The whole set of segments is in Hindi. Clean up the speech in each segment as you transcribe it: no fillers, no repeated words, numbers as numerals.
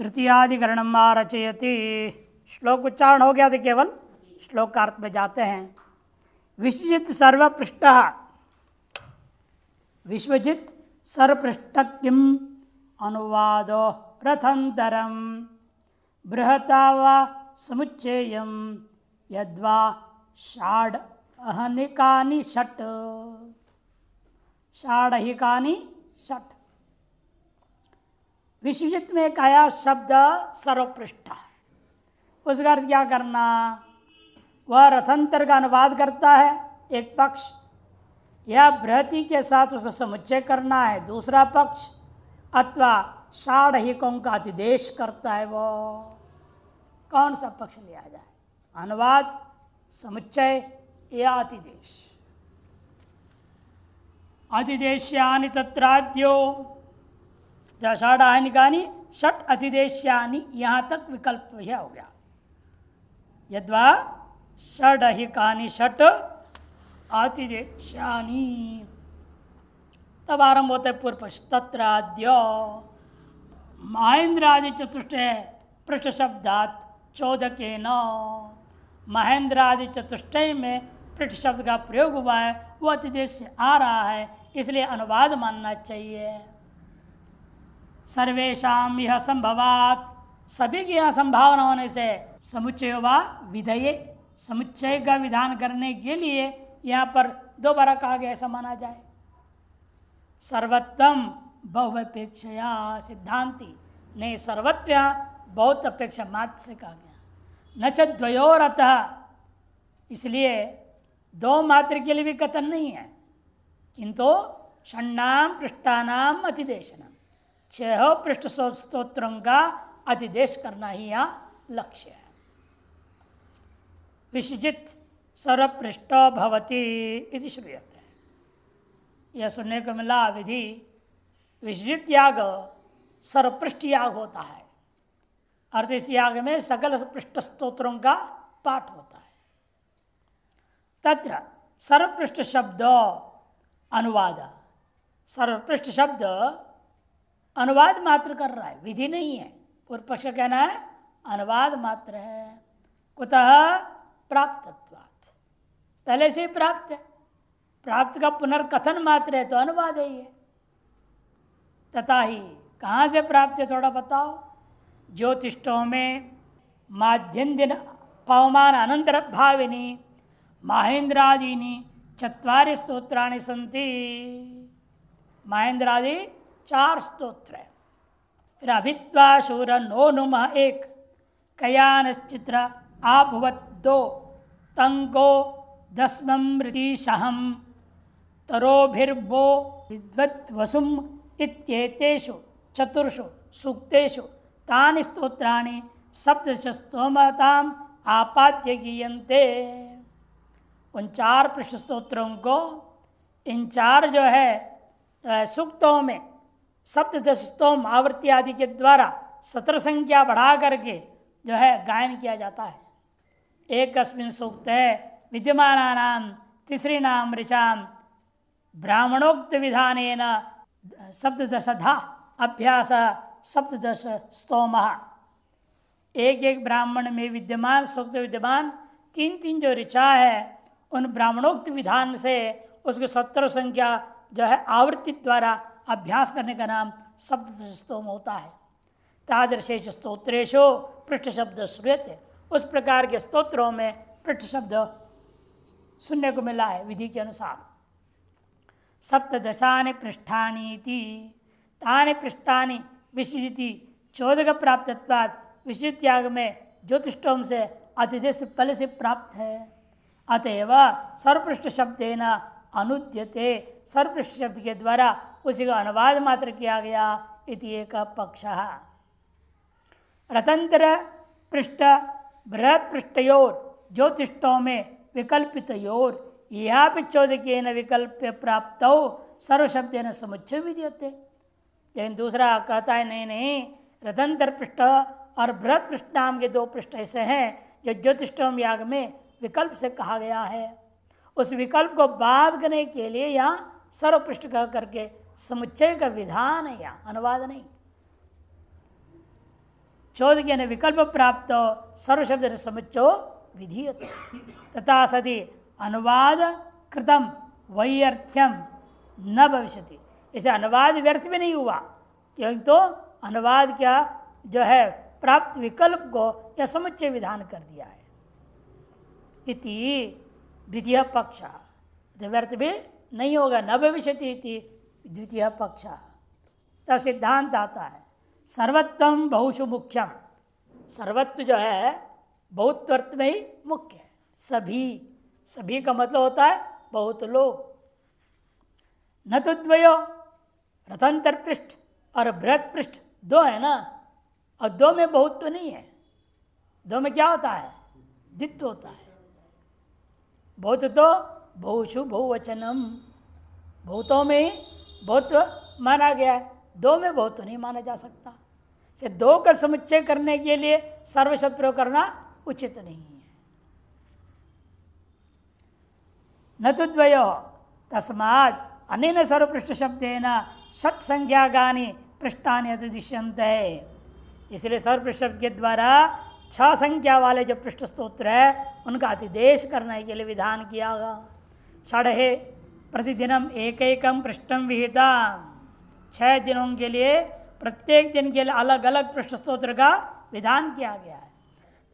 तृतीयाधिकरणम आरचयति। श्लोक उच्चारण हो गया तो केवल श्लोक का अर्थ में जाते हैं। विश्वजित सर्वपृष्ठ, विश्वजित सर्वपृष्ठ किम अनुवादो रथंतरम बृहता वा समुच्चयम यद्वा षाड अहनिकानि षट्। षाडहिकानि षट्। विश्वजित में काया शब्द सर्वपृष्ठ, उसका अर्थ क्या करना? वह रथंतर का अनुवाद करता है एक पक्ष, या बृहति के साथ उसका समुच्चय करना है दूसरा पक्ष, अथवा षाडहिकों का अतिदेश करता है। वो कौन सा पक्ष लिया जाए? अनुवाद, समुच्चय या अतिदेश? अतिदेश्यानि तत्राद्यो षाडहिकानि षट् अतिदेश्यानि, यहाँ तक विकल्प यह हो गया। यद्वा षडहिकानि षट् अतिदेश्यानि, तब आरंभ होता है पूर्व पक्ष। तत्राद्यो महेंद्रादि चतुष्टय पृष्ठ शब्दात चोदकेन। महेंद्रादि चतुष्टय में पृष्ठ शब्द का प्रयोग हुआ है, वो अतिदेश से आ रहा है, इसलिए अनुवाद मानना चाहिए। सर्वेषां यह संभवात, सभी की यहाँ संभावना होने से समुच्चय वा विधेये, समुच्चय का विधान करने के लिए यहाँ पर दोबारा कहा गया, ऐसा माना जाए। सर्वत्वम बहुअपेक्षया सिद्धांति, नहीं सर्वत्व बहुत अपेक्षा मात्र से कहा गया। न च द्वयोरतः, इसलिए दो मात्र के लिए भी कथन नहीं है, किंतु षण्णाम पृष्ठानाम अतिदेशनम, 6 पृष्ठ स्तोत्रों का अतिदेश करना ही यहाँ लक्ष्य है। विश्वजित सर्वपृष्ठ भवति इति श्रूयते। यह सुनने को मिला विधि, विश्वजित याग सर्वपृष्ठ याग होता है, अर्थ इस याग में सकल पृष्ठ स्तोत्रों का पाठ होता है। तत्र सर्वपृष्ठ शब्द अनुवाद, सर्वपृष्ठ शब्द अनुवाद मात्र कर रहा है, विधि नहीं है। पूर्व पक्ष का कहना है अनुवाद मात्र है। कुतः? प्राप्तत्वात्, पहले से ही प्राप्त है, प्राप्त का पुनर्कथन मात्र है तो अनुवाद है ये। तथा ही कहाँ से प्राप्त है थोड़ा बताओ? ज्योतिष्ठों में माध्यम दिन पवमान अनंतर भाविनी महेंद्रादीनि 4 स्तोत्राणि सन्ति। महेंद्रादि 4 स्तोत्र है। फिर अभित्वा शूर नो नुम 1, कयानश्चित्र आभुवत 2, तंको 10मृतिशहम तरोभिर्भो विद्वद्वसुम इत्येतेषु 4 सूक्तेषु तानि स्तोत्राणि सप्तशस्तोमताम आपाद्य गीयन्ते। उन 4 पृष्ठ स्तोत्रों को इन 4 जो है सूक्तों में सप्तदश स्तोम आवृत्ति आदि के द्वारा 17 संख्या बढ़ा करके जो है गायन किया जाता है। एकस्मिन् सूक्ते विद्यमानानां तिसृणां ऋचां ब्राह्मणोक्त विधानेन सप्तदशधा अभ्यास 17 स्तोमः। एक एक ब्राह्मण में विद्यमान सूक्त विद्यमान 3 जो ऋचा है, उन ब्राह्मणोक्त विधान से उसको 17 संख्या जो है आवृत्ति द्वारा अभ्यास करने का नाम सप्तदश स्तोम होता है। तादृशेष स्तोत्रेषु पृष्ठ शब्द श्रूयते, उस प्रकार के स्तोत्रों में पृष्ठ शब्द सुनने को मिला है विधि के अनुसार। सप्तदशानि पृष्ठानीति तानि पृष्ठानि विश्वजिति चोदक प्राप्तत्वात्, विश्वजित याग में ज्योतिष्ठोम से अतिदेश पहले से प्राप्त है। अतएव सर्वपृष्ठ शब्देन अनुद्यते, सर्वपृष्ठ शब्द के द्वारा उसी का अनुवाद मात्र किया गया इति एक पक्षः। रतंतर पृष्ठ बृहत् पृष्ठयोर ज्योतिष्ठों में विकल्पितयोर यहाँ चोदकेन विकल्प्य प्राप्त सर्वशब्देन समुच्चय विद्यते। लेकिन दूसरा कहता है नहीं नहीं, रतंतर पृष्ठ और बृहत् पृष्ठ नाम के 2 पृष्ठ ऐसे हैं जो ज्योतिष्ठोम याग में विकल्प से कहा गया है। उस विकल्प को बाध करने के लिए यहाँ सर्वपृष्ठ कह करके समुच्चय का विधान है, यहाँ अनुवाद नहीं। चोद के विकल्प प्राप्त सर्वशब्द समुच्चो विधीयते तथा सति अनुवाद कृतम वैर्थ्यम न भविष्यति। इसे अनुवाद व्यर्थ भी नहीं हुआ, क्योंकि तो अनुवाद क्या जो है प्राप्त विकल्प को यह समुच्चय विधान कर दिया है। इति द्वितीय पक्ष, व्यर्थ भी नहीं होगा, न भविष्यति इति द्वितीय पक्ष। तब सिद्धांत आता है सर्वत्वम बहुषु मुख्यम, सर्वत्व जो है बहुत्वर्थ में ही मुख्य है। सभी, सभी का मतलब होता है बहुत लोग। न तो द्वयो, रथंतर पृष्ठ और बृहत पृष्ठ दो है ना, और दो में बहुत तो नहीं है। दो में क्या होता है? द्वित्व होता है। बहुत तो बहुषु बहुवचनम, बहुतों में ही बहुत माना गया है, दो में बहुत तो नहीं माना जा सकता। से दो का समुच्चय करने के लिए सर्वशब्द प्रयोग करना उचित नहीं है। न तो द्वयो तस्मात् अनेन सर्वपृष्ठ शब्देन षट् संख्याकानि पृष्ठानि अतिदिश्यन्ते। इसलिए सर्वपृष्ठ शब्द के द्वारा 6 संख्या वाले जो पृष्ठ स्तोत्र है उनका अतिदेश करने के लिए विधान किया गया। षडहे प्रतिदिनम एकैकम पृष्ठम विहिता, 6 दिनों के लिए प्रत्येक दिन के लिए अलग अलग पृष्ठ स्तोत्र का विधान किया गया है।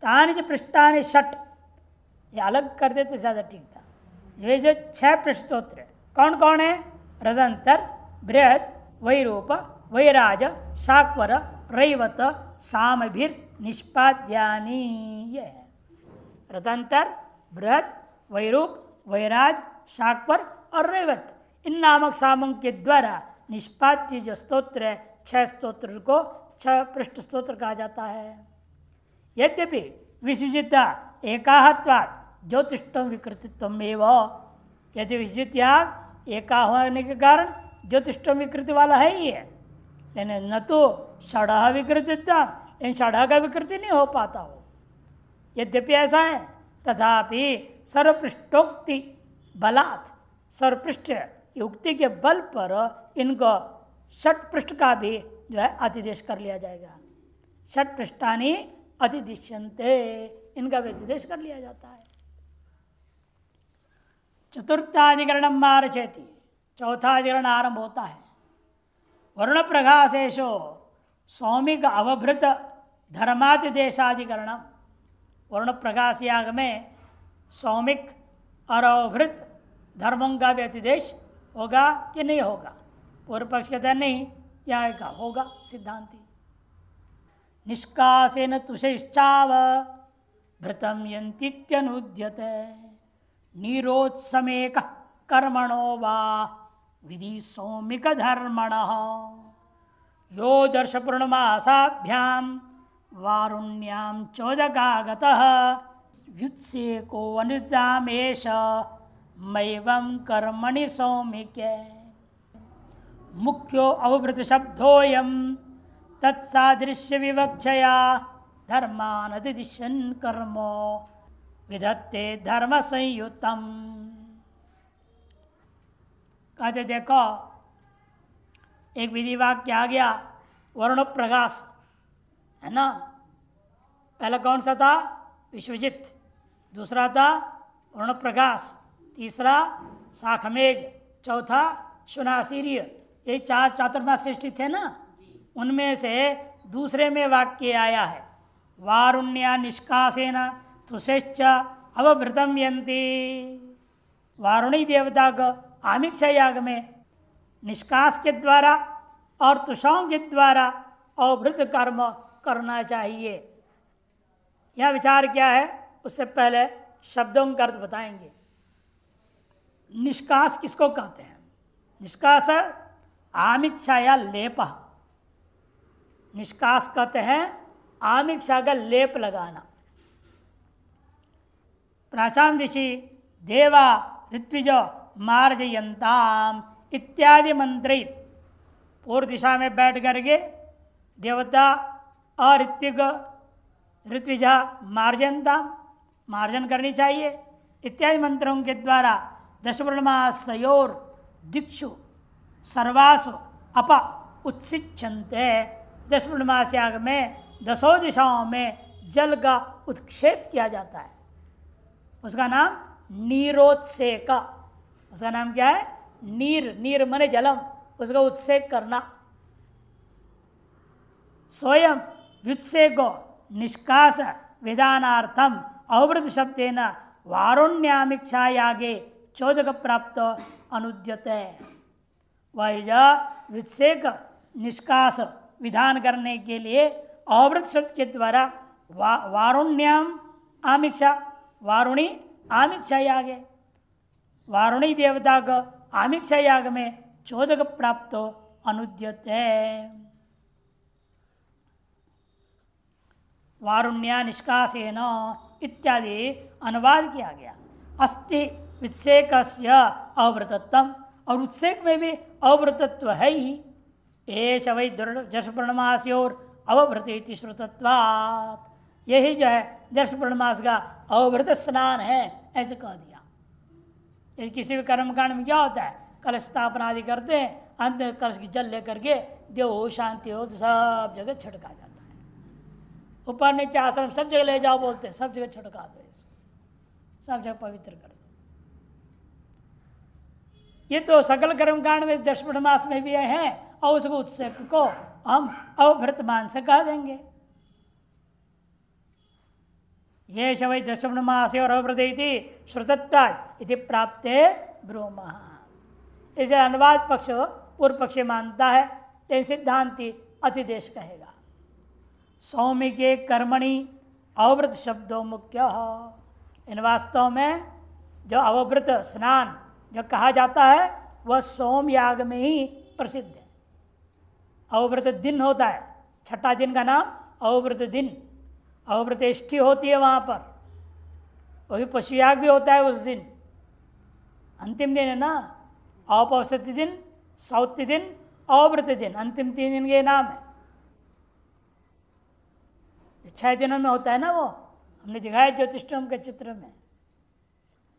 तानि च पृष्ठानि षट्, ये अलग कर देते ज़्यादा ठीक था। ये जो 6 पृष्ठ स्तोत्र कौन कौन है? रदंतर, बृहत, वैरूप, वैराज, शाक्वर, रैवत, सामभिर निष्पाद्यानि। ये है रदंतर, बृहत, वैरूप, वैराज, शाक्वर और रैवत, इन नामक सामों के द्वारा निष्पाद्य जो स्तोत्र है 6 स्तोत्र को 6 पृष्ठ स्तोत्र कहा जाता है। यद्यपि विसृजिता एकाहत्वात् ज्योतिष्ठम विकृतित्वम एवं, यदि विसृजित्या एका होने के कारण ज्योतिष्ठम विकृति वाला है ही है, लेकिन न तो षडः विकृतित्व, लेकिन षडः का विकृति नहीं हो पाता हो। यद्यपि ऐसा है तथापि सर्वपृष्ठोक्ति बलात्, सर्वपृष्ठ युक्ति के बल पर इनको षट पृष्ठ का भी जो है अतिदेश कर लिया जाएगा। षट पृष्ठानि अतिदिश्यन्ते, इनका भी अतिदेश कर लिया जाता है। चतुर्थाधिकरण मार्चेति, चौथा अधिकरण आरंभ होता है। वर्ण प्रघासेशो सौमिक अवभृत धर्मातिदेशाधिकरण। वर्ण प्रघास याग में सौमिक और अवभृत धर्मों का भी अतिदेश होगा कि नहीं होगा? पूर्व पक्ष कहते हैं नहीं, यहाँ का होगा सिद्धांति। निष्कासेन तुषैश्चाव भृतम यन्तीत्यनुद्यते निरोत्समेक कर्मणो वा विधि सौमिक धर्मणः यो दर्श पूर्णमासाभ्यां वारुण्यां चोदकागतः व्युत्सेको अनुदामेश मैवं कर्मणि सौमिके मुख्यो अवभृत शब्दोयम तत्सादृश्य विवक्षया धर्मानतिदिश्यन् कर्मो विधत्ते धर्म संयुतम। कहते देखो एक विधि वाक्य आ गया वर्ण प्रकाश, है ना। पहला कौन सा था? विश्वजित, दूसरा था वर्ण प्रकाश, तीसरा शाखमेघ, चौथा शुनासीर्य। ये 4 चातुर्मास सृष्टि थे ना, उनमें से दूसरे में वाक्य आया है वारुण्या निष्कासेन तुषैश्च अवभृतम यन्ति। वारुणी देवता को आमिक्षा याग में निष्कास के द्वारा और तुषाओं के द्वारा अवभृत कर्म करना चाहिए। यह विचार क्या है उससे पहले शब्दों का अर्थ बताएंगे। निष्कास किसको कहते हैं? निष्कास आमिक्षाया लेप। निष्कास कहते हैं आमिक्षा का लेप लगाना। प्राचाम दिशि देवा ऋत्विज मार्जयंताम इत्यादि मंत्री, पूर्व दिशा में बैठ करके देवता और ऋत्विजा मार्जयंताम, मार्जन करनी चाहिए इत्यादि मंत्रों के द्वारा दशपूर्णमासयोर दिक्षु सर्वासु अप उत्सिच्छन्ते। दशपूर्णमास याग में 10 दिशाओं में जल का उत्क्षेप किया जाता है। उसका नाम नीरोत्सेक। उसका नाम क्या है? नीर मने जलम, उसका उत्सेक करना। स्वयं व्युत्सेको निष्कास विधानार्थम अवृत शब्देन वारुण्यामिक्षायागे चोदक प्राप्त अनुद्यते। वह व्युत्सेक निष्कास विधान करने के लिए अवृत शब्द के द्वारा वारुण्याम आमिक्षा, वारुणी आमिक्षा यागे, वारुणी देवता को आमिक्षा याग में चोदक प्राप्त अनुद्यते। वारुण्या निष्कासेन इत्यादि अनुवाद किया गया। अस्ति वित्सेकस्य अवृतत्वम, और उत्सेक में भी अवृतत्व है ही। एष वै जश पूर्णमास्योर अवभृत श्रुतत्वात्, यही जो है जश पूर्णमास का अवभृत स्नान है, ऐसे कह दिया। किसी भी कर्मकांड में क्या होता है? कलश स्थापना आदि करते हैं, अंत में कलश की जल लेकर के देव हो शांति हो तो सब जगह छिड़का जाता है। ऊपर नीचे आश्रम सब जगह ले जाओ बोलते हैं, सब जगह छिड़का दो, सब जगह पवित्र कर दो। ये तो सकल कर्मकांड में दशमण मास में भी है, और उसको उत्सेक को हम अवभृत मान से कह देंगे। ये शवै दशमण मास और अवभृत श्रुतत्वात् इति प्राप्ते ब्रूमः। इसे अनुवाद पक्ष पूर्व पक्ष मानता है, लेकिन सिद्धांति अतिदेश कहेगा। सौम्य के कर्मणि अवभृत शब्दों मुख्य। इन वास्तव में जो अवभृत स्नान जो कहा जाता है वह सोम याग में ही प्रसिद्ध है। अवभृत दिन होता है, छठा दिन का नाम अवभृत दिन, अवभृत इष्टि होती है वहाँ पर। वही पशु याग भी होता है उस दिन, अंतिम दिन है ना। औपौषधि दिन, सौत्य दिन, अवभृत दिन, अंतिम 3 दिन के नाम है। 6 दिनों में होता है ना, वो हमने दिखाया ज्योतिषोम के चित्र में।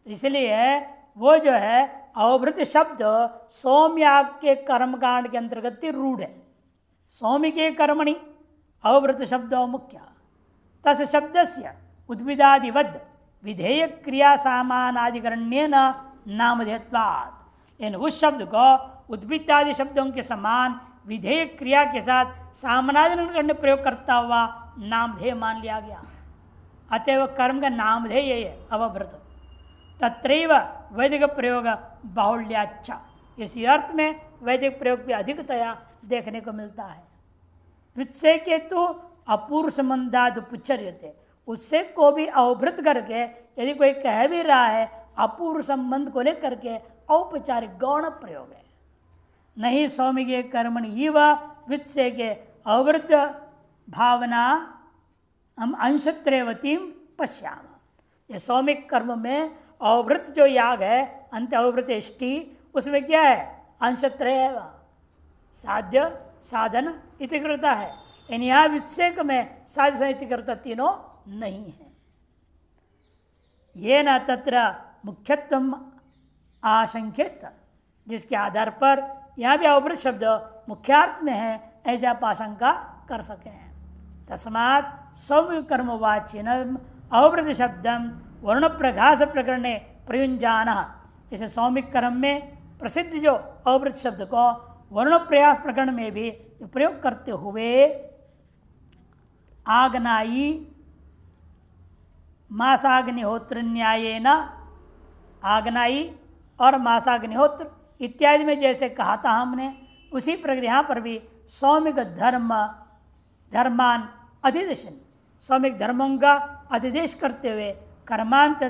तो इसलिए वो जो है अवभृत शब्द सोमयाग के कर्मकांड के अंतर्गत रूढ़ है। सौम्य के कर्मणि अवभृत शब्दों मुख्य तस् शब्द से उद्भिदादिवद विधेय क्रिया सामानाधिकरण्य नामधेयत्वात्। इन उस शब्द को उद्भिदादि शब्दों के समान विधेय क्रिया के साथ सामानाधिकरण प्रयोग करता हुआ नामधेय मान लिया गया। अतएव कर्म का नामधेय है अवभृत। तत्रैव वैदिक प्रयोग बाहुल्याच्चा, इसी अर्थ में वैदिक प्रयोग भी अधिकतया देखने को मिलता है। वित्सेक के तो अपूर्व संबंधाद उपचर्यते, उससे को भी अवभृत करके यदि कोई कह भी रहा है अपूर्व संबंध को लेकर के औपचारिक गौण प्रयोग है। नहीं सौम्य के कर्मणि ही वह वित्सेक के अवभृत भावना हम अंशत्रयवतीम पश्याम। ये सौमिक कर्म में अवभृत जो याग है अंत अवभृत इष्टि, उसमें क्या है? अंशत्रय, साध्य साधन इति करता है। इन यहाँ वित्सेक में साध्य इति करता तीनों नहीं है। ये न तत्र मुख्यत्व आशंकित, जिसके आधार पर यहाँ भी अवभृत शब्द मुख्यार्थ में है ऐसा आप आशंका कर सके। तस्मात् सौम्य कर्मवाचिन अवभृत शब्दम वर्ण प्रघास प्रकरणे प्रयुंजान, इसे सौमिक कर्म में प्रसिद्ध जो अवभृत शब्द को वर्ण प्रयास प्रकरण में भी प्रयोग करते हुए आग्नायी मासाग्निहोत्र न्यायेन, आग्नायी और मासाग्निहोत्र इत्यादि में जैसे कहा था हमने, उसी प्रक्रिया पर भी सौमिक धर्मान अधिदेशन, सौमिक धर्मों का अधिदेश करते हुए कर्मांत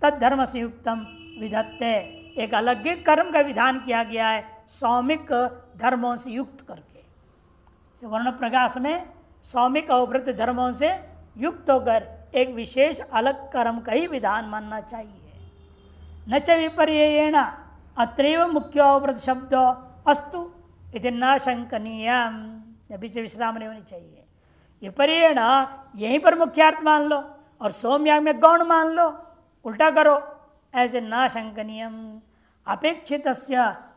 तद धर्म से युक्तम विधत्ते, एक अलग ही कर्म का विधान किया गया है सौमिक धर्मों से युक्त करके। वर्ण प्रकाश में सौमिक अवभृत धर्मों से युक्त होकर एक विशेष अलग कर्म का ही विधान मानना चाहिए। न च विपर्ययेण अत्रैव मुख्य अवभृत शब्द अस्तु इति न शंकनीयम, बीच विश्राम नहीं होनी चाहिए। विपर्ययेण यहीं पर मुख्यार्थ मान लो और सोमयाग में गौण मान लो, उल्टा करो, ऐसे न शंकनीयम। अपेक्षित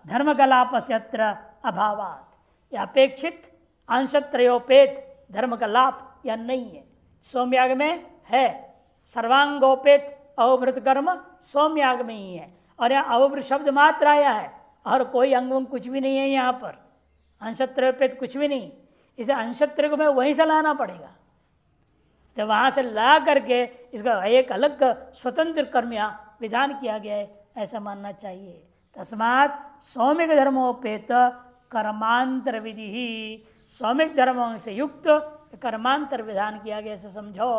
धर्मकलाप से अत्र अभावात्, अपेक्षित अंशत्रयोपेत धर्मकलाप या नहीं है? सोमयाग में है, सर्वांगोपेत अवभृत कर्म सोमयाग में ही है। और यहाँ अवभृत शब्द मात्र आया है और कोई अंग कुछ भी नहीं है यहाँ पर, अंशत्रयोपेत कुछ भी नहीं। इसे अंशत्र को मैं वहीं से लाना पड़ेगा, तो वहाँ से ला करके इसका एक अलग स्वतंत्र कर्म यहाँ विधान किया गया है, ऐसा मानना चाहिए। तस्मात् सौमिक धर्मोपेत कर्मांतर विधि ही, सौमिक धर्मों से युक्त कर्मांतर विधान किया गया, ऐसे समझो।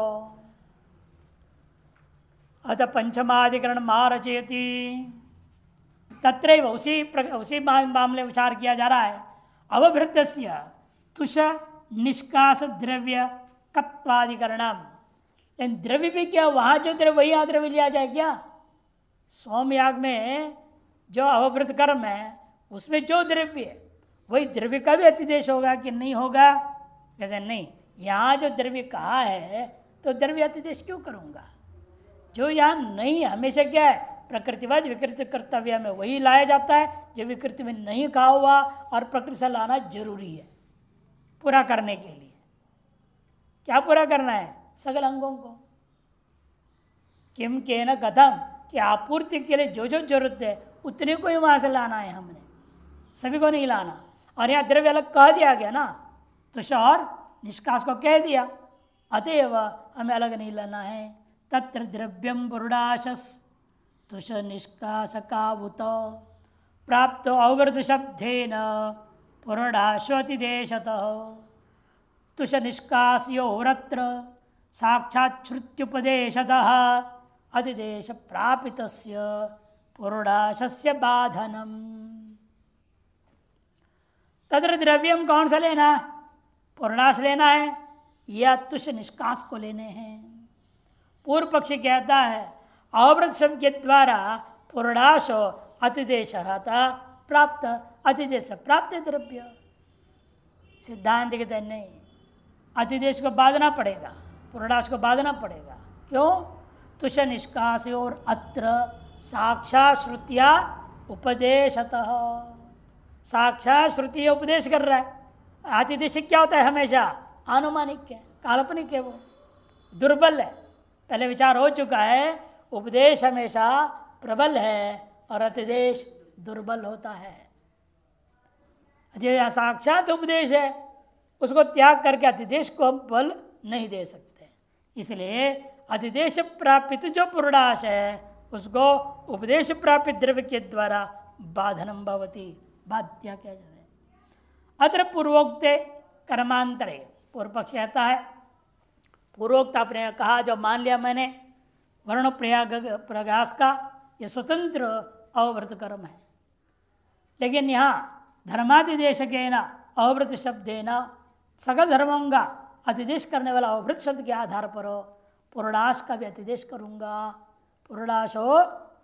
अतः पंचमाधिकरण मारचेति, तत्रैव उसी मामले विचार किया जा रहा है। अवभृतस्य तुष निष्कास द्रव्य कत्वाधिकरणम, लेकिन द्रव्य भी क्या, वहाँ जो द्रव्य वही अद्रव्य लिया जाए क्या? सोमयाग में जो अवभृत कर्म है उसमें जो द्रव्य है वही द्रव्य का भी अतिदेश होगा कि नहीं होगा? कहते नहीं, यहाँ जो द्रव्य कहा है तो द्रव्य अतिदेश क्यों करूँगा? जो यहाँ नहीं, हमेशा क्या है, प्रकृतिवाद विकृति कर्तव्य में वही लाया जाता है जो विकृति में नहीं कहा हुआ, और प्रकृति से लाना जरूरी है पूरा करने के लिए। क्या पूरा करना है? सकल अंगों को। किम के न कथम, कि आपूर्ति के लिए जो जो जरूरत है उतने को ही वहाँ से लाना है, हमने सभी को नहीं लाना। और यहाँ द्रव्य अलग कह दिया गया ना, तुष और निष्कास को कह दिया, अतएव हमें अलग नहीं लाना है। तत्र द्रव्यम पुरुडाशस तुष निष्कास कावुत प्राप्त अवृत शब्देन पुरुडाशोतिदेशतः तुष निष्कास्योरत्र साक्षात् श्रुत्युपदेशतः अधिदेश प्रापितस्य पुरुडाशस्य बाधनम। तत्र द्रव्यम कौन सा लेना है? पुरुडाश लेना है या तुष निष्कास को लेने हैं? पूर्व पक्षी कहता है अवृत शब्द के द्वारा पुरुडाश अतिदेश प्राप्त, अतिदेश प्राप्त द्रव्य। सिद्धांत कहते नहीं, अतिदेश को बांधना पड़ेगा, पुरुडाश को बांधना पड़ेगा। क्यों? तुष निष्कास और अत्र साक्षात श्रुतिया उपदेशतः, साक्षात श्रुति उपदेश कर रहा है। अतिदेश क्या होता है? हमेशा आनुमानिक है, काल्पनिक है, वो दुर्बल है। पहले विचार हो चुका है, उपदेश हमेशा प्रबल है और अतिदेश दुर्बल होता है। जो साक्षात उपदेश है उसको त्याग करके अतिदेश को हम बल नहीं दे सकते। इसलिए अतिदेश प्रापित जो पुरुडाश है उसको उपदेश प्रापित द्रव्य के द्वारा बाधनम भवति, बाध्य किया जाता है। अत्र पूर्वोक्त कर्मांतरे, पूर्व पक्ष कहता है पूर्वोक्त आपने कहा जो मान लिया मैंने, वर्ण प्रयास का ये स्वतंत्र अवभृत कर्म है। लेकिन यहाँ धर्मातिदेश के न अवभृत शब्देन सकल धर्मों का अतिदेश करने वाला अवभृत शब्द के आधार पर पुरुडाश का भी अतिदेश करूँगा। पुरुडाशो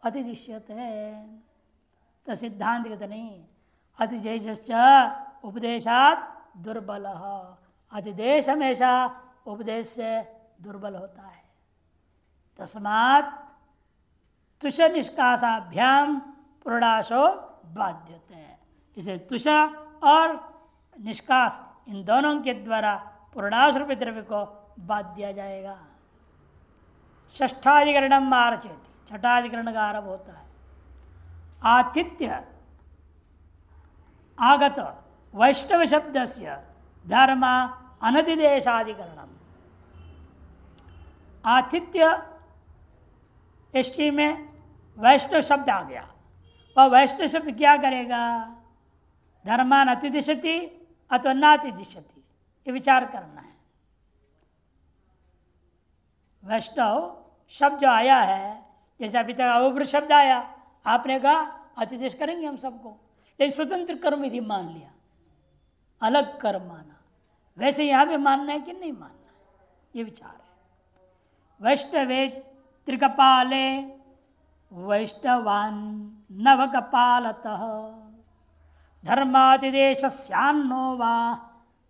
अतिदिश्यते है, तो सिद्धांत कहते नहीं, अतिदेश उपदेशात दुर्बल, अतिदेश हमेशा उपदेश से दुर्बल होता है। तस्मात् तुष निष्कासाभ्याम पुरुडाशो बाध्यते है। इसे तुष और निष्कास इन दोनों के द्वारा पुरुडाश रूपी द्रव्य को बाध दिया जाएगा। षष्ठाधिकरणम मारचेति, छठाधिकरण का आरंभ होता है। आतिथ्य आगत वैष्णव शब्द से धर्म अनतिदेशाधिकरणम। आतिथ्य एष्टि में वैष्णव शब्द आ गया, वह वैष्णव शब्द क्या करेगा? धर्मान अतिदिशति अथवा नातिदिशति, ये विचार करना है। वैष्णव शब्द जो आया है, जैसे अभी तक अवभृत शब्द आया, आपने कहा अतिदेश करेंगे हम सबको, लेकिन स्वतंत्र कर्म विधि मान लिया, अलग कर्म माना। वैसे यहाँ भी मानना है कि नहीं मानना है, ये विचार है। वैष्णवे त्रिकपाले वैष्णवान नवकपालतः धर्मातिदेशस्यान्नो वा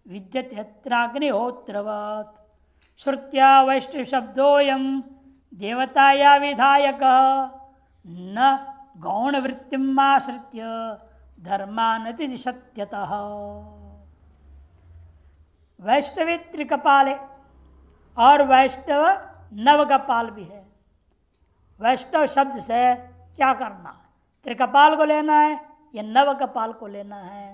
विद्यतेऽत्राग्निहोत्रवत् श्रुत्या वैष्णव शब्दोऽयं देवताया विधायक न गौणवृत्तिम् आश्रित्य धर्मानतिदिशत्यतः। वैष्णवे त्रिकपाले, और वैष्णव नवकपाल भी है। वैष्णव शब्द से क्या करना है? त्रिकपाल को लेना है या नवकपाल को लेना है?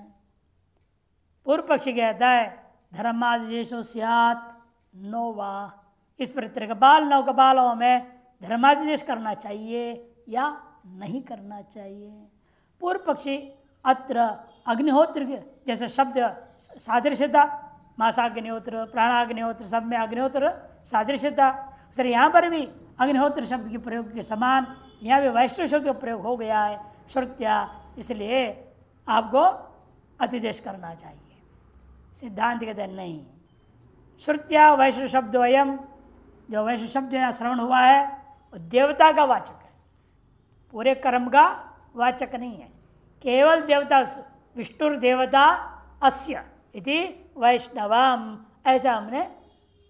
पूर्व पक्षी कहता है धर्मादेशो स्यात् नो वा। इस पर त्रिकपाल नवकपालों में धर्मादेश करना चाहिए या नहीं करना चाहिए? पूर्व पक्षी अत्र अग्निहोत्र जैसे शब्द सादृश्यता, मासाग्निहोत्र प्राणाग्निहोत्र सब में अग्निहोत्र सादृश्यता, सर यहाँ पर भी अग्निहोत्र शब्द के प्रयोग के समान यहाँ भी वैष्णव शब्द का प्रयोग हो गया है श्रुत्या, इसलिए आपको अतिदेश करना चाहिए। सिद्धांत कहते हैं नहीं, श्रुत्या वैष्णव शब्द अयम, जो वैष्णव शब्द यहाँ श्रवण हुआ है वो देवता का वाचक है, पूरे कर्म का वाचक नहीं है। केवल देवता, विष्णुर देवता अस्य इति वैष्णवम, ऐसा हमने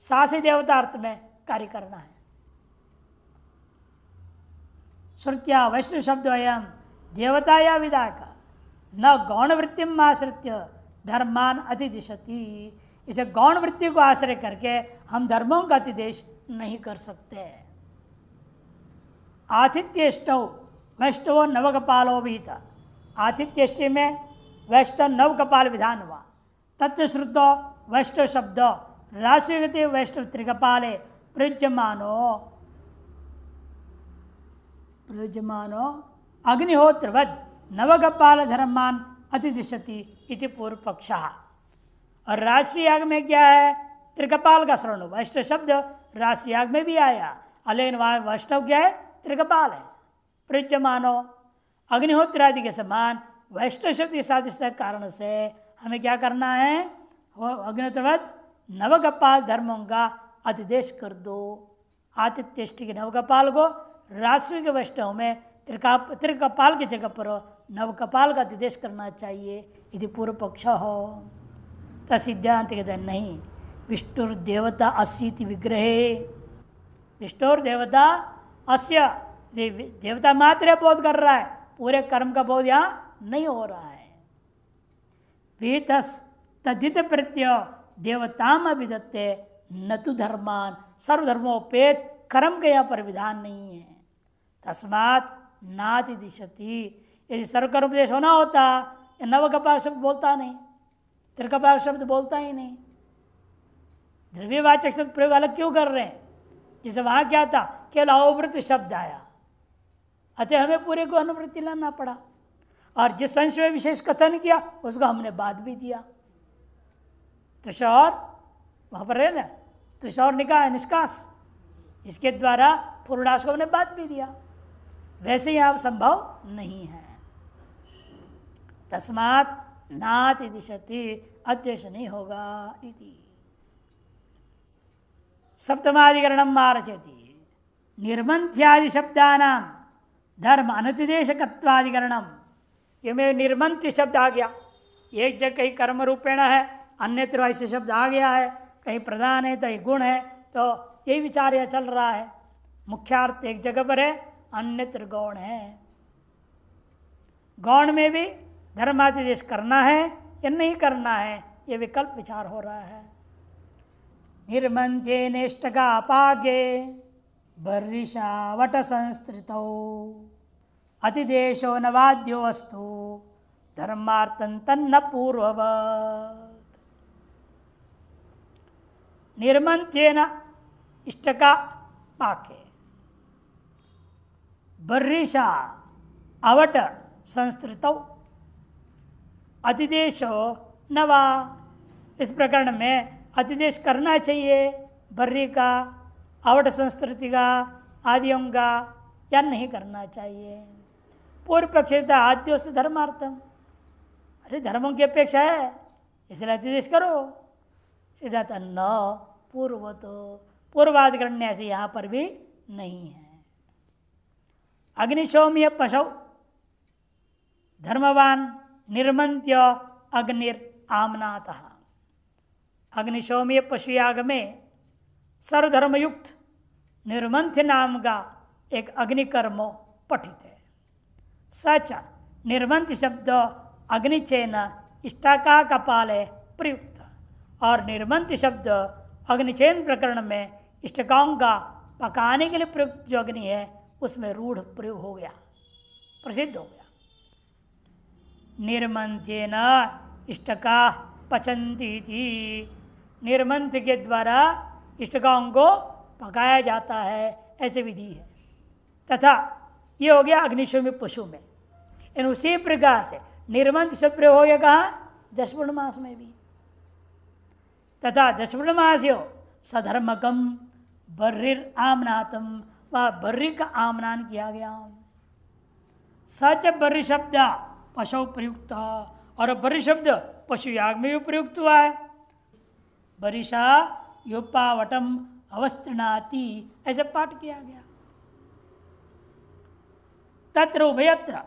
सासी देवता अर्थ में कार्य करना है। श्रुत्या वैष्णव शब्द अयम देवता या विधायक न गौण वृत्तिम आश्रित्य धर्मान अतिदिशति। इसे गौण वृत्ति को आश्रय करके हम धर्मों का अतिदेश नहीं कर सकते। आतिथ्येष्टौ वैष्णव नवकपालो भी था। आतिथ्येष्टि में वैष्णव नवकपाल विधान हुआ। तत्व श्रुतो वैष्णव शब्द राष्ट्रीय वैष्णव त्रिकपाले प्रयुज्यमानो अग्निहोत्रवद नवकपाल धर्मान अतिदिशति इति पूर्व पक्ष। और राष्ट्रीय याग में क्या है? त्रिकपाल का श्रवण। वैष्णव शब्द राष्ट्रीय याग में भी आया, अलेन वैष्णव क्या है? त्रिकपाल है। प्रयुज्यमानो अग्निहोत्र आदि के समान वैष्णव शब्द के सादृश्य कारण से हमें क्या करना है? अग्निहोत्रवत नवकपाल धर्मों का अतिदेश कर दो। आतिथ्येष्टि के नवकपाल को राष्ट्रीय के वैष्णव में त्रिकपाल की जगह पर नवकपाल का अतिदेश करना चाहिए यदि पूर्व पक्ष हो। तो सिद्धांत कहते हैं नहीं, विष्णुर देवता अस्यति विग्रहे, विष्णुर देवता अस्य देवता मात्र बोध कर रहा है, पूरे कर्म का बोध यहाँ नहीं हो रहा है। वीतस तद्धित प्रत्यय देवताम अभिदत्ते न तो धर्मान, सर्वधर्मोपेत कर्म का यहाँ पर विधान नहीं है। तस्मात् नाति दिशति, यदि सर्वकर्मोपदेश होना होता या नवकपाल शब्द बोलता नहीं, त्रिकपाल शब्द बोलता ही नहीं। द्रव्यवाचक शब्द प्रयोग अलग क्यों कर रहे हैं? जैसे वहाँ क्या था, केवल अववृत्ति शब्द आया, अतः हमें पूरे को अनुवृत्ति लाना पड़ा। और जिस अंश में विशेष कथन किया उसको हमने बाद भी दिया। तुषार वहाँ पर है ना, तुषार निष्कास, इसके द्वारा पूर्णाश को हमने बाद भी दिया। वैसे यहाँ संभव नहीं है। तस्मात् नाति दिशति, अध्यक्ष नहीं होगा इति। सप्तमाधिकरणम मारचति निर्मंथ्यादि शब्दानां धर्म अनतिदेशकत्वाधिकरणम। ये में निर्मंथ्य शब्द आ गया, एक जगह कहीं कर्म रूपेण है, अन्यत्र ऐसे शब्द आ गया है, कहीं प्रधान है तो गुण है, तो यही विचार यह चल रहा है। मुख्यार्थ एक जगह पर है, अन्यत्र गौण है। गौण में भी धर्मातिदेश करना है या नहीं करना है, ये विकल्प विचार हो रहा है। निर्मंथे नेष्टका अपागे बर्रिषावट संस्कृतौ अतिदेशो नवाद्यो वस्तु धर्मार्थं तन्न पूर्ववत्। निर्मंथेन इष्टका पाके बर्रिषा अवट संस्कृतौ अतिदेशो नवा। इस प्रकरण में अतिदेश करना चाहिए बर्री का, अवट संस्कृति का, आदियों का, या नहीं करना चाहिए। पूर्व पक्ष आद्यो से धर्मार्थम, अरे धर्मों की अपेक्षा है इसलिए अतिदेश करो। सीधा न पूर्व, तो पूर्वाधिकरण ऐसे यहाँ पर भी नहीं है। अग्निशोम्य पशु धर्मवान निर्मंत्य अग्निर आमनातः। अग्निशोम्य पशु याग में सर्वधर्मयुक्त निर्मंथ्य नाम का एक अग्निकर्म पठित है। सच निर्मंथ्य शब्द अग्निचेन इष्टाका कपाले प्रयुक्त, और निर्मंथ्य शब्द अग्निचेन प्रकरण में इष्टकाओं का पकाने के लिए प्रयुक्त जो अग्नि है उसमें रूढ़ प्रयोग हो गया, प्रसिद्ध हो गया। निर्मंथ्येन इष्टका पचन्ति थी, निर्मंथ के द्वारा इष्टकाओं को पकाया जाता है, ऐसे विधि है। तथा ये हो गया अग्निशोमी पशु में। इन उसी प्रकार से निर्मंथ शब्द प्रयोग हो गया कहाँ? दशपूर्णमास में भी। तथा दशपूर्णमास्यो सधर्मकम बर्रिर आमनातम, वह बर्री का आमनान किया गया। सच बर्री शब्द पशु प्रयुक्त, और बर्री शब्द पशु याग में भी प्रयुक्त हुआ है। बरिशा योपावटम अवस्त्रणाति, ऐसे पाठ किया गया। तत्र उभयत्र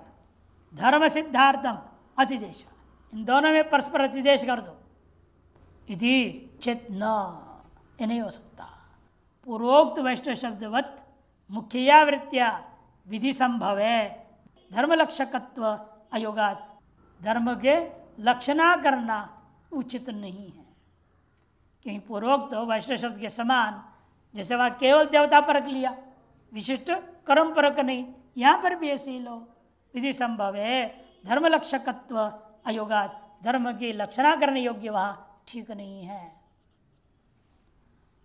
धर्म सिद्धार्थम अतिदेश, इन दोनों में परस्पर अतिदेश कर दो। इति चित न, ये नहीं हो सकता। पूर्वोक्त वैष्णव शब्दवत मुख्या वृत्तिया विधि संभव है, धर्म लक्षकत्व अयोगात, धर्म के लक्षणा करना उचित नहीं है। क्योंकि पूर्वोक्त वैष्णव शब्द के समान, जैसे वहाँ केवल देवता परक लिया, विशिष्ट कर्म परक नहीं, यहाँ पर भी ऐसे ही लो। विधि संभव है, धर्म लक्षकत्व अयोगात, धर्म की लक्षणा करने योग्य वहाँ ठीक नहीं है।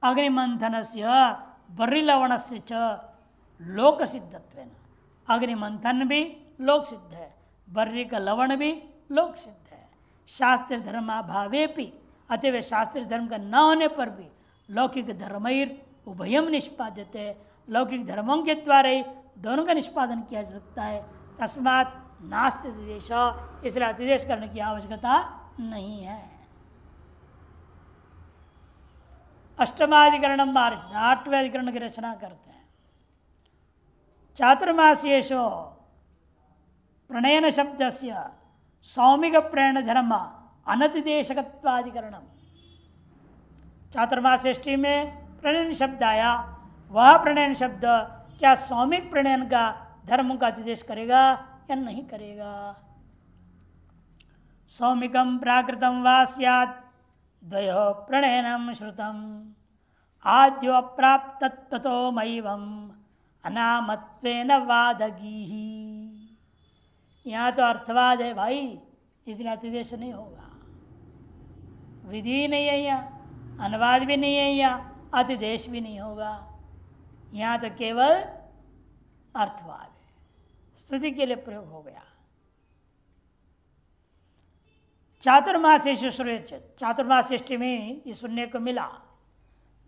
अग्निमंथन से बर्रिलवण से च लोक सिद्धत्वेन, अग्निमंथन भी लोक सिद्ध है, बर्री का लवण भी लोक सिद्ध है। शास्त्र धर्माभावे भी, अतएव शास्त्रीय धर्म का न होने पर भी लौकिक धर्मैर उभयम निष्पाद्यते, लौकिक धर्मों के द्वारा ही दोनों का निष्पादन किया जा सकता है। तस्मात् नास्ति अतिदेश, इसलिए अतिदेश करने की आवश्यकता नहीं है। अष्टमाधिकरणम मार्च, 8वें अधिकरण की रचना करते हैं। चातुर्मास्येषु प्रणयन शब्दस्य सौमिक प्रेरण धर्म अनतिदेशकत्वाधिकरणम। चातुर्मास्यष्टि में प्रणयन शब्द आया, वह प्रणयन शब्द क्या सौमिक प्रणयन का धर्म का अतिदेश करेगा या नहीं करेगा? सौमिकम प्राकृतम वा स्यात् द्वयो प्रणयनम श्रुतम आद्यो अप्राप्त ततो मैवम अनामत्वेन वादगीहि। यहाँ तो अर्थवाद है भाई, इसलिए अतिदेश नहीं होगा। विधि नहीं है यहाँ, अनुवाद भी नहीं है यहाँ, अतिदेश भी नहीं होगा। यहाँ तो केवल अर्थवाद है, स्तुति के लिए प्रयोग हो गया। चातुर्मास्येषु श्रूयते, चातुर्मास्यष्टि में ये सुनने को मिला।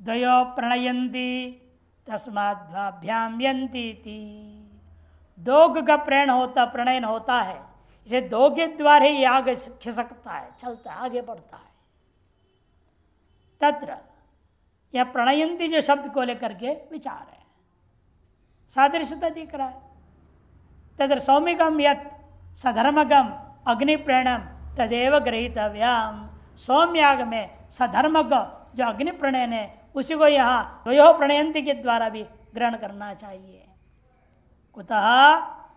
द्वयो प्रणयन्ति तस्माद्भ्याम यन्ति इति, दो का प्रणयन होता है, इसे दो के द्वारा ही आगे खिसकता है, चलता है, आगे बढ़ता है। तत्र यह प्रणयन्ति जो शब्द को लेकर के विचार है, सादृश्यता दिख रहा है। तत्र सौमिकम यत् सधर्मगम अग्निप्रेणम तदेव गृहीतव्यम, सौम्याग में सधर्मग जो अग्नि प्रणयन है उसी को यहाँ द्वयो प्रणयन्ति के द्वारा भी ग्रहण करना चाहिए। कुतः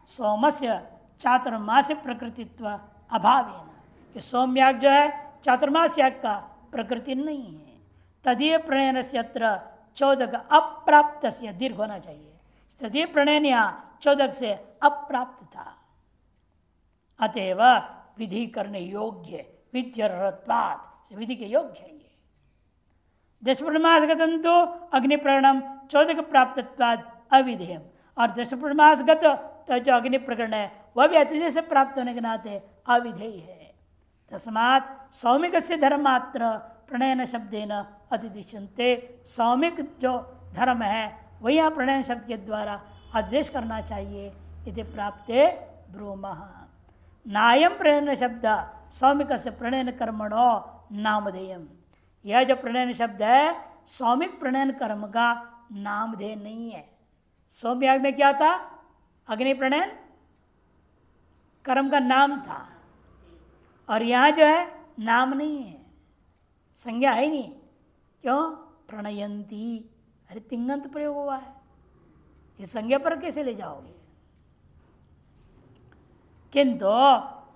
सोमस्य चातुर्मास्य प्रकृतित्व अभावेन, कि सोमयाग जो है चातुर्मास याग का प्रकृति नहीं है। तदीय प्रणयन से अत्र चौदक अप्राप्त से दीर्घ होना चाहिए। तदीय प्रणयन यहाँ चौदक से अप्राप्त था, अतएव विधि करने योग्य, विद्यर्हत्वात्, विधि के योग्य है। ये दशपूर्णमास गतं तो अग्निप्रणम चौदक प्राप्तत्वाद अविधेयम, और दशपूर्णमास गत तो जो अग्नि प्रकरण है वह भी अतिदेश से प्राप्त होने के नाते अविधेय है। तस्मात् सौमिक से धर्मात्र प्रणयन शब्देन अतिदिश्यन्ते, सौमिक जो धर्म है वही यहाँ प्रणयन शब्द के द्वारा आदेश करना चाहिए। यदि प्राप्ते ब्रूमः नायम प्रणयन शब्द सौमिक से प्रणयन कर्मणो नामधेयम, यह जो प्रणयन शब्द है सौमिक प्रणयन कर्म का नामधेय नहीं है। सौम्याग में क्या था? अग्नि प्रणयन कर्म का नाम था, और यहाँ जो है नाम नहीं है, संज्ञा है नहीं। क्यों? प्रणयंती, अरे तिंगंत प्रयोग हुआ है, इस संज्ञा पर कैसे ले जाओगे? किंतु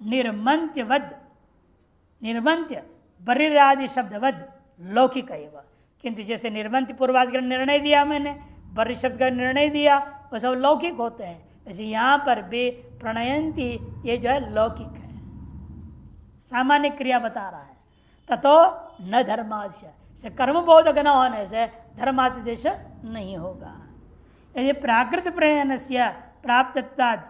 निर्मंत्यवद, निर्मंत्य बरिरादि शब्दवद लौकिक एवं, किंतु जैसे निर्बंध पूर्वाधिकरण निर्णय दिया मैंने, वर्ष शब्द का निर्णय दिया, वो सब लौकिक होते हैं। वैसे यहाँ पर भी प्रणयंती ये जो है लौकिक है, सामान्य क्रिया बता रहा है। ततो न धर्मादेश से कर्म बोधक न होने से धर्मादेश नहीं होगा। यदि प्राकृत प्रणयन से प्राप्तत्वाद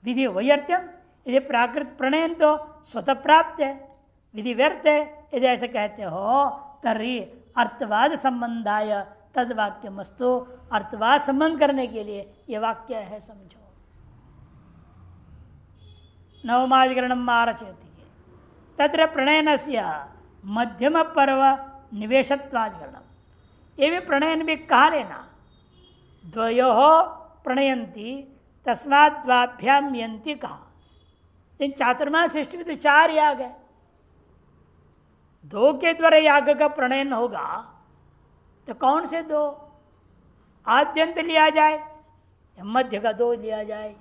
विधि वैर्थ्यम, यदि प्राकृत प्रणयन तो स्वतः प्राप्त है, विधि व्यर्थ है, यदि ऐसे कहते हो तर्हि अर्थवाद संबंधाय तद वाक्य मस्तु, अर्थवाद संबंध करने के लिए यह वाक्य है समझो। नवमाधिकरणम आरचयति तत्र प्रणयनस्य मध्यम पर्व निवेशत्वाधिकरणम, ये भी प्रणयन भी कहा लेना, द्वयोः प्रणयंती तस्मात् द्वाभ्याम यंती कहा। इन चातुर्मास सृष्टि में तो 4 याग है, 2 के द्वारा याग का प्रणयन होगा तो कौन से 2? आद्यंत लिया जाए या मध्य का 2 लिया जाए,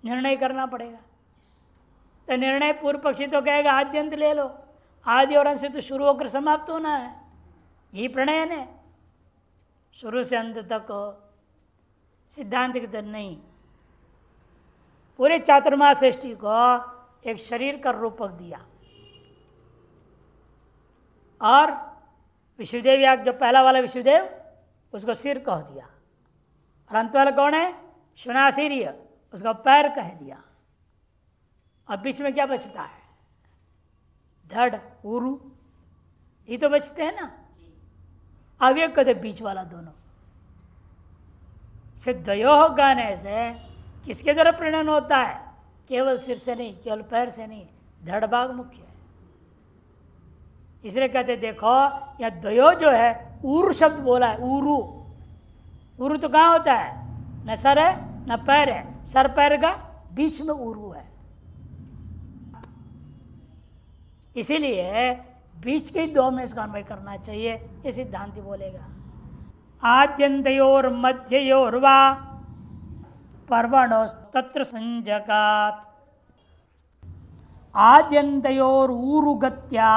निर्णय करना पड़ेगा। तो निर्णय पूर्व पक्षी तो कहेगा आद्यंत ले लो, आदि और अंत से तो शुरू होकर समाप्त होना है, यही प्रणयन है, शुरू से अंत तक। सिद्धांत की तरह नहीं, पूरे चातुर्मास सृष्टि को एक शरीर का रूपक दिया और विष्णुदेव याग जो पहला वाला विष्णुदेव उसको सिर कह दिया, और अंत वाला कौन है? शुनासीर्य, उसका पैर कह दिया। और बीच में क्या बचता है? धड़ उरु, ये तो बचते हैं ना। अब ये कहते बीच वाला दोनों से द्वयोः गाने से किसके द्वारा प्रणयन होता है? केवल सिर से नहीं, केवल पैर से नहीं, धड़ भाग मुख्य है। इसलिए कहते देखो यह द्वयो जो है उरु शब्द बोला है, उरु। उरु तो कहाँ होता है? न सर है न पैर है, सर पैर का बीच में उरु है, इसीलिए बीच के 2 में इसका अन्वय करना चाहिए, ये सिद्धांति बोलेगा। आद्यन्तयोर मध्ययोर वा पर्वणो तत्र संजकात्, आद्यन्तयोर ऊरुगत्या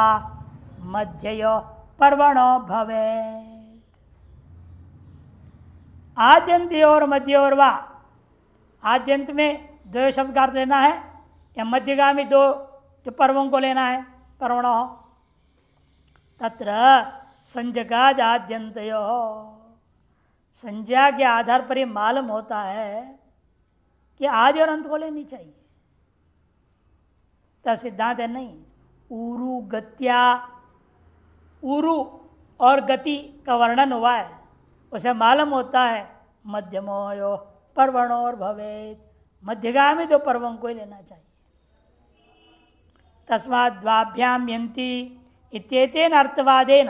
मध्ययो पर्वणो भवेत्। आद्यन्तयोर मध्ययोर वा, आद्यंत में 2 शब्द का अर्थ लेना है या मध्यगामी 2 जो पर्वों को लेना है, पर्वणो। तत्र संजकाद आद्यन्तयो, संज्ञा के आधार पर ये मालूम होता है कि आदि और अंत को लेनी चाहिए। तब सिद्धांत है नहीं, उरु गत्या, उरु और गति का वर्णन हुआ है, उसे मालूम होता है मध्यमोयो पर्वणोर भवेत्, मध्यगामी 2 पर्वों को ही लेना चाहिए। तस्मात् द्वाभ्याम यंती इत्येतेन अर्थवादेन,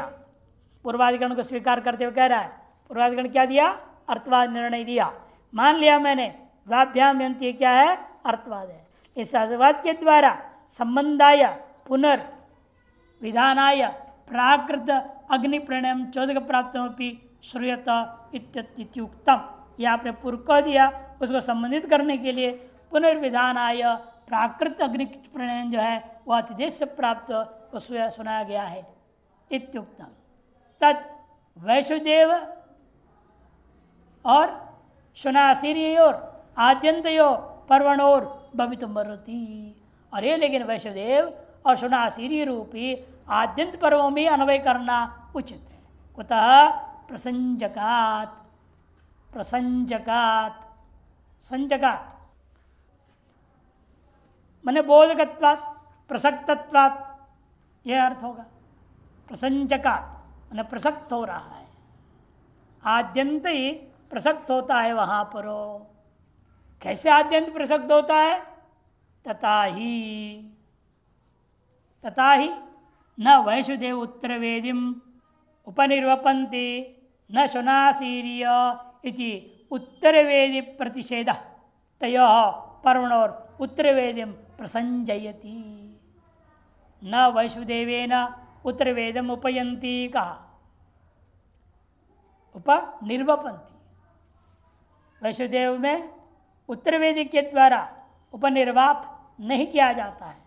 पूर्वाधिकरण को स्वीकार करते हुए कह रहा है, पूर्वाधिकरण क्या दिया? अर्थवाद निर्णय दिया। मान लिया मैंने द्वाभ्याम यंती क्या है? अर्थवाद है। इस अर्थवाद के द्वारा संबंधाय पुनर्विधानाय प्राकृत अग्नि प्रणयम चोदक प्राप्तमपि श्रूयत इत्युक्तम, यह आपने पूर्व कह दिया, उसको संबंधित करने के लिए पुनर्विधानाय प्राकृत अग्नि प्रणयन जो है वह अतिदेश से प्राप्त को सुनाया गया है इत्युक्तम। तत् वैष्णुदेव और शुनासीर्योर आद्यंतयो पर्वणोर भवितुमर्हति, और ये लेकिन वैष्णुदेव और शुनासीर्य रूपी आद्यंत पर्वों में अन्वय करना उचित है। कुतः? प्रसंजकात, प्रसंजकात, संजकात माने बोधकत्वात् प्रसक्तत्वात्, यह अर्थ होगा। प्रसंजकात माने प्रसक्त हो रहा है, आद्यंत ही प्रसक्त होता है वहां पर। कैसे आद्यंत प्रसक्त होता है? तथा ही न वैष्णुदेव उत्तरवेदिम उपनिर्वपन्ति न शुनासीर्य इति उत्तरवेदी प्रतिषेध तयोः पर्वणोर उत्तरवेदिम प्रसंजयति। न वैष्णुदेवेन उत्तरवेदम उपयन्ति कहा, उपनिर्वपन्ति। वैष्णुदेव में उत्तरवेदी के द्वारा उपनिर्वाप नहीं किया जाता है।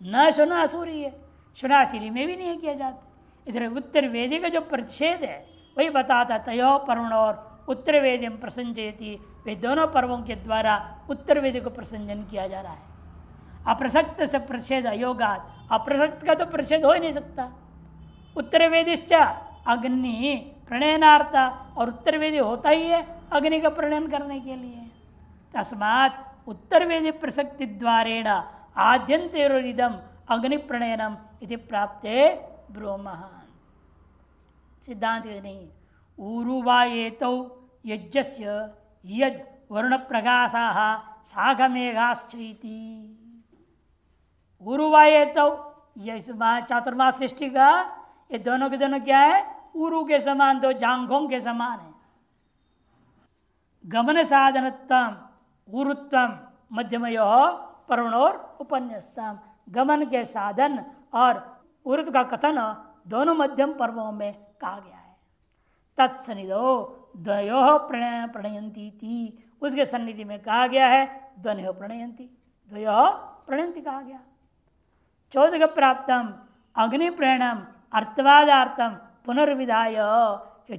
न शुनासूर्य, शुनासिरी में भी नहीं किया जाता। इधर उत्तर वेदी का जो प्रतिषेध है वही बताता तयो पर्वण और उत्तर वेदी प्रसंजयती, वे दोनों पर्वों के द्वारा उत्तर वेदी को प्रसंजन किया जा रहा है। अप्रसक्त से प्रतिषेध अयोगा, अप्रसक्त का तो प्रतिषेध हो ही नहीं सकता। उत्तर वेदिश्च अग्नि प्रणयनार्थ, और उत्तर वेदी होता ही है अग्नि का प्रणयन करने के लिए। तस्मात् उत्तर वेदी प्रसक्ति द्वारेण आद्यंतेरिदम अग्नि प्रणयनम इति प्राप्ते ब्रूमः। सिद्धांत नहीं ऊरुवायेतौ यज्ञस्य यद वरुण प्रकाशाः साघमेघाश्चैति। ऊरुवायेतौ ये चातुर्मास सृष्टि का ये दोनों के दोनों क्या है? ऊरु के समान, दो जांघों के समान है। गमन साधनत्वम ऊरुत्वम मध्यमयो पर्वणोर उपन्यस्तम। गमन के साधन और ऊरुत्व का कथन दोनों मध्यम पर्वों में कहा गया है। तत्सनिधो द्वयो प्रणयंती थी, उसके सन्निधि में कहा गया है द्वयो प्रणयंती, द्वयो प्रणयंती कहा गया। चौदह प्राप्तम अग्नि प्रणयनम अर्थवादार्थम पुनर्विधाय,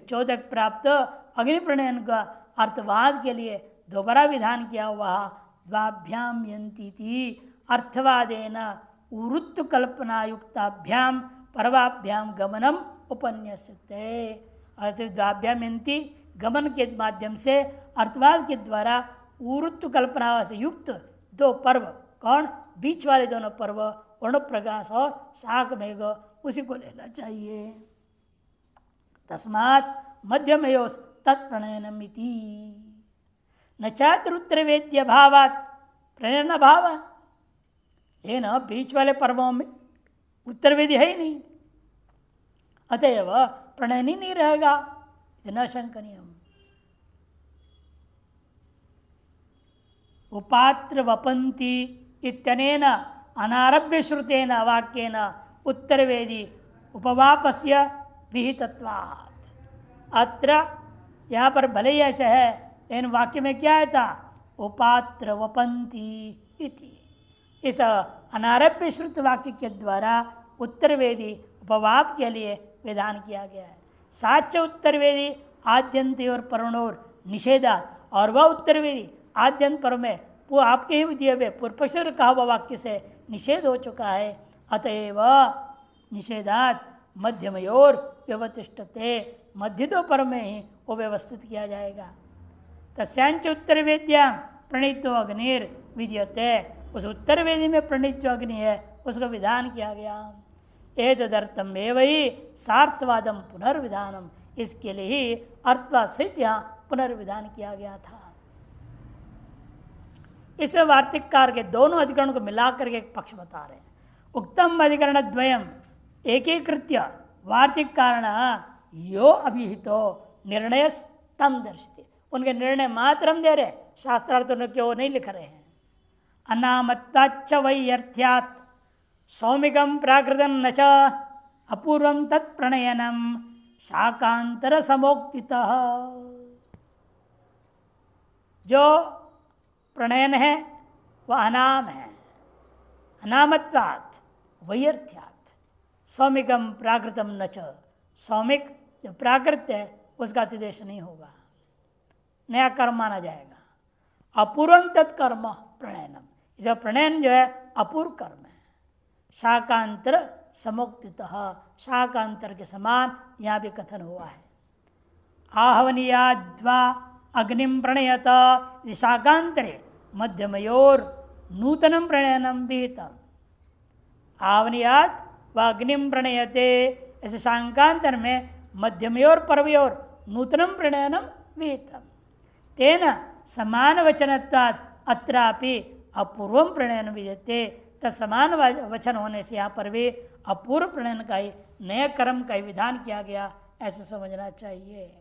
चौदह प्राप्त अग्नि प्रणयन का अर्थवाद के लिए दोबारा विधान किया हुआ द्वाभ्याम यंती थी अर्थवादेन उरुत्व कल्पना युक्ताभ्याम पर्वाभ्याम गमनम उपन्यस्यते। द्वाभ्याम यंती गमन के माध्यम से अर्थवाद के द्वारा उरुत्व कल्पना से युक्त दो पर्व, कौन? बीच वाले दोनों पर्व वर्ण प्रकाश और शाक मेघ, उसी को लेना चाहिए। तस्मात् मध्यमयो तत्प्रणयनम इति न चात्र उत्तर वेद्य भावात प्रणयन भाव। लेकिन बीच वाले पर्वों में उत्तर वेदी है ही नहीं, अतएव प्रणयन ही नहीं रहेगा, इतना शंकनीय। उपात्र वपंती इत्यनेन अनारभ्य श्रुतेन वाक्येन उत्तर वेदी उपवापस्य विहितत्वात्। अत्र यहाँ पर भले ही ऐसे है, लेकिन वाक्य में क्या है था? उपात्र वपंती इति। इस अनारभ्य श्रुत वाक्य के द्वारा उत्तर वेदी उपवाप के लिए विधान किया गया है। साच उत्तर वेदी आद्यंत और पर्वणोर निषेधा, और वह उत्तर वेदी आद्यंत पर्व में वो आपके ही दिए हुए पूर्व पक्ष कहा हुआ वाक्य से निषेध हो चुका है। अतएव निषेधात मध्यमयोर व्यवतिष्ठते, मध्य दो पर्व में ही वो व्यवस्थित किया जाएगा। तस्यांच उत्तर वेद्याम प्रणीतो अग्निर विद्यते, उस उत्तर वेदी में प्रणीत जो अग्नि है उसका विधान किया गया। एतदर्थम एवं सार्थवादम पुनर्विधानम, इसके लिए ही अर्थवाद सहित यहाँ पुनर्विधान किया गया था। इसमें वार्तिककार के दोनों अधिकरणों को मिलाकर के एक पक्ष बता रहे हैं। उक्तम अधिकरण द्वयम एकीकृत्य वार्तिक कारण यो अभिहितो निर्णय तम दर्शते, उनके निर्णय मात्र हम दे रहे, शास्त्रार्थों के वो नहीं लिख रहे हैं। अनामत्ताच्च वैयर्थ्यात् सौमिकम प्राकृतम न च अपूर्वम तत्प्रणयनम शाकांतर समोक्तितः। जो प्रणयन है वह अनाम है, अनामत्वात् वैयर्थ्यात् सौमिकम प्राकृतम न च, सौमिक जो प्राकृत है उसका अतिदेश नहीं होगा, नया कर्म माना जाएगा। अपूर्वम तत्कर्म प्रणयनम, इसका प्रणयन जो है अपूर्व कर्म है। शाकांतर समुक्तितः, शाकांतर के समान यहाँ भी कथन हुआ है। आहवनीयाद्वा अग्निम प्रणयत, शाकांतरे मध्यमयोर नूतनम प्रणयनम विहितम। आवनीयाद व अग्निम प्रणयते, ऐसे शाकांतर में मध्यमयोर पर्वयोर नूतनम प्रणयनम विहितम। तेन समान वचनत्वात् अत्रापि अपूर्वम प्रणयन विद्यते, तत्समान वचन होने से यहाँ पर भी अपूर्व प्रणयन का ही नए कर्म का ही विधान किया गया, ऐसे समझना चाहिए।